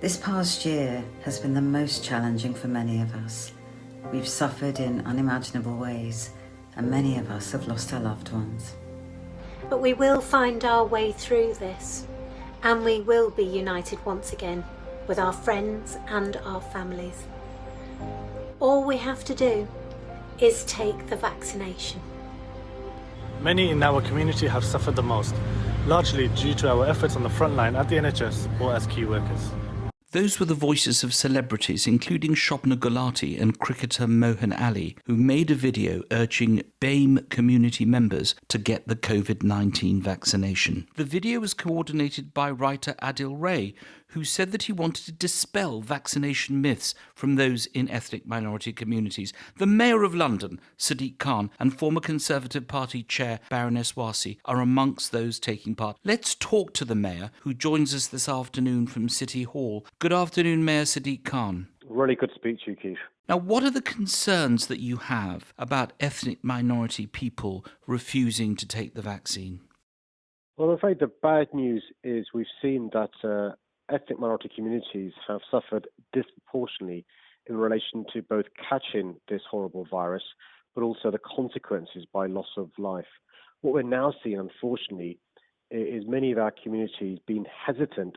This past year has been the most challenging for many of us. We've suffered in unimaginable ways, and many of us have lost our loved ones. But we will find our way through this, and we will be united once again with our friends and our families. All we have to do is take the vaccination. Many in our community have suffered the most, largely due to our efforts on the front line at the NHS or as key workers. Those were the voices of celebrities, including Shobna Gulati and cricketer Mohan Ali, who made a video urging BAME community members to get the COVID-19 vaccination. The video was coordinated by writer Adil Ray, who said that he wanted to dispel vaccination myths from those in ethnic minority communities. The Mayor of London, Sadiq Khan, and former Conservative Party Chair Baroness Wasi are amongst those taking part. Let's talk to the Mayor, who joins us this afternoon from City Hall. Good afternoon, Mayor Sadiq Khan. Really good to speak to you, Keith. Now, what are the concerns that you have about ethnic minority people refusing to take the vaccine? Well, I'm afraid the bad news is we've seen that ethnic minority communities have suffered disproportionately in relation to both catching this horrible virus, but also the consequences by loss of life. What we're now seeing, unfortunately, is many of our communities being hesitant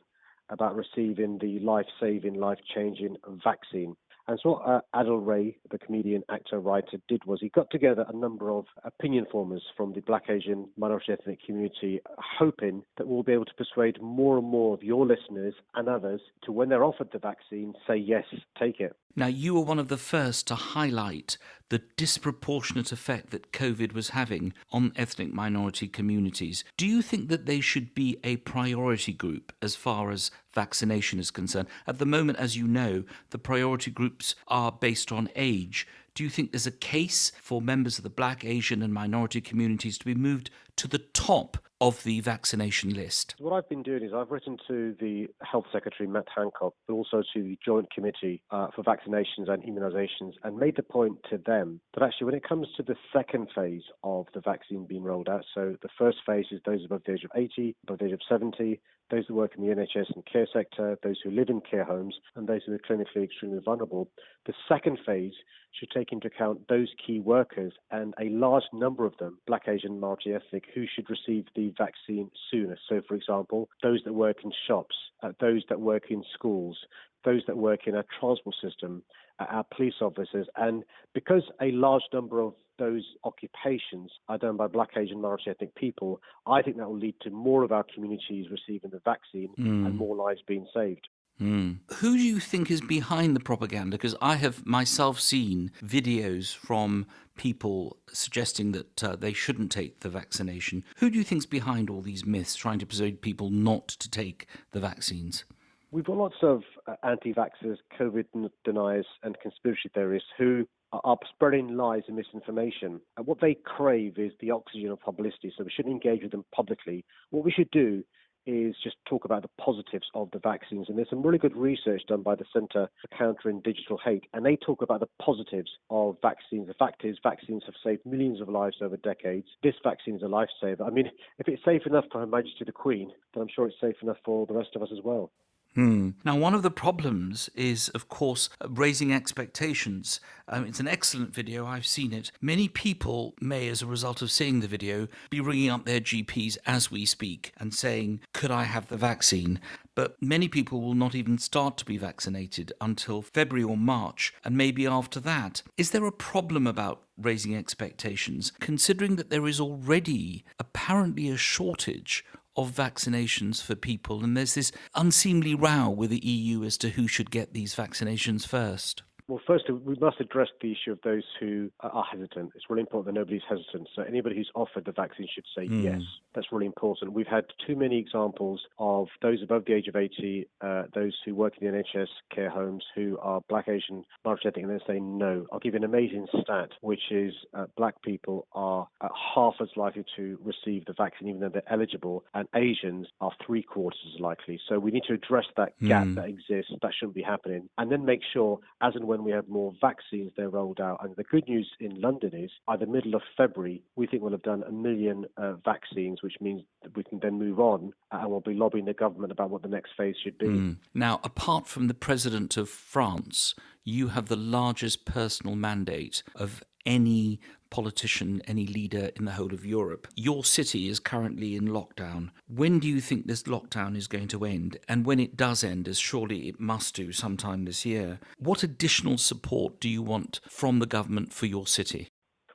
about receiving the life-saving, life-changing vaccine. And so what Adil Ray, the comedian, actor, writer, did was he got together a number of opinion formers from the Black, Asian, minority ethnic community, hoping that we'll be able to persuade more and more of your listeners and others to, when they're offered the vaccine, say, yes, take it. Now, you were one of the first to highlight the disproportionate effect that COVID was having on ethnic minority communities. Do you think that they should be a priority group as far as vaccination is concerned? At the moment, as you know, the priority groups are based on age. Do you think there's a case for members of the Black, Asian and minority communities to be moved to the top of the vaccination list? What I've been doing is I've written to the Health Secretary, Matt Hancock, but also to the Joint Committee for Vaccinations and Immunisations, and made the point to them that actually when it comes to the second phase of the vaccine being rolled out, so the first phase is those above the age of 80, above the age of 70, those who work in the NHS and care sector, those who live in care homes, and those who are clinically extremely vulnerable. The second phase should take into account those key workers and a large number of them, Black, Asian, multi-ethnic, who should receive the vaccine sooner. So, for example, those that work in shops, those that work in schools, those that work in our transport system, our police officers. And because a large number of those occupations are done by Black, Asian, minority ethnic people, I think that will lead to more of our communities receiving the vaccine and more lives being saved. Who do you think is behind the propaganda? Because I have myself seen videos from people suggesting that they shouldn't take the vaccination. Who do you think's behind all these myths, trying to persuade people not to take the vaccines? We've got lots of anti-vaxxers, COVID deniers and conspiracy theorists who are spreading lies and misinformation. And what they crave is the oxygen of publicity, so we shouldn't engage with them publicly. What we should do is just talk about the positives of the vaccines. And there's some really good research done by the Centre for Countering Digital Hate, and they talk about the positives of vaccines. The fact is, vaccines have saved millions of lives over decades. This vaccine is a lifesaver. I mean, if it's safe enough for Her Majesty the Queen, then I'm sure it's safe enough for the rest of us as well. Now, one of the problems is, of course, raising expectations. It's an excellent video. I've seen it. Many people may, as a result of seeing the video, be ringing up their GPs as we speak and saying, could I have the vaccine? But many people will not even start to be vaccinated until February or March, and maybe after that. Is there a problem about raising expectations, considering that there is already apparently a shortage of vaccinations for people, and there's this unseemly row with the EU as to who should get these vaccinations first? Well, firstly, we must address the issue of those who are hesitant. It's really important that nobody's hesitant. So anybody who's offered the vaccine should say yes. That's really important. We've had too many examples of those above the age of 80, those who work in the NHS care homes, who are Black, Asian, minority ethnic, and then say no. I'll give you an amazing stat, which is Black people are half as likely to receive the vaccine, even though they're eligible, and Asians are 3/4 as likely. So we need to address that gap that exists. That shouldn't be happening. And then make sure, as and when when we have more vaccines, they're rolled out. And the good news in London is by the middle of February, we think we'll have done 1 million vaccines, which means that we can then move on and we'll be lobbying the government about what the next phase should be. Now, apart from the President of France, you have the largest personal mandate of any politician, any leader in the whole of Europe. Your city is currently in lockdown. When do you think this lockdown is going to end? And when it does end, as surely it must do sometime this year, what additional support do you want from the government for your city?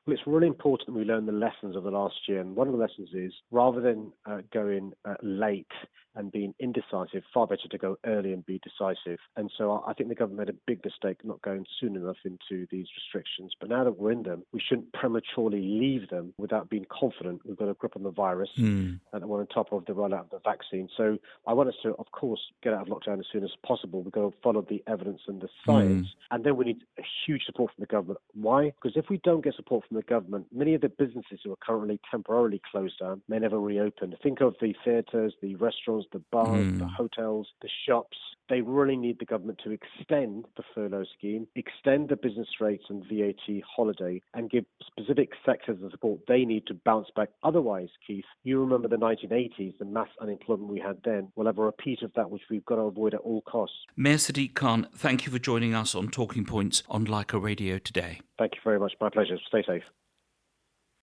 Well, it's really important that we learn the lessons of the last year. And one of the lessons is rather than going late and being indecisive, far better to go early and be decisive. And so I think the government made a big mistake not going soon enough into these restrictions. But now that we're in them, we shouldn't prematurely leave them without being confident we've got a grip on the virus and that we're on top of the rollout of the vaccine. So I want us to, of course, get out of lockdown as soon as possible. We've got to follow the evidence and the science. And then we need a huge support from the government. Why? Because if we don't get support from the government, many of the businesses who are currently temporarily closed down may never reopen. Think of the theatres, the restaurants, the bars, the hotels, the shops. They really need the government to extend the furlough scheme, extend the business rates and VAT holiday, and give specific sectors the support they need to bounce back. Otherwise, Keith, you remember the 1980s, the mass unemployment we had then. We'll have a repeat of that, which we've got to avoid at all costs. Mayor Sadiq Khan, thank you for joining us on Talking Points on Leica Radio today. Thank you very much. My pleasure. Stay safe.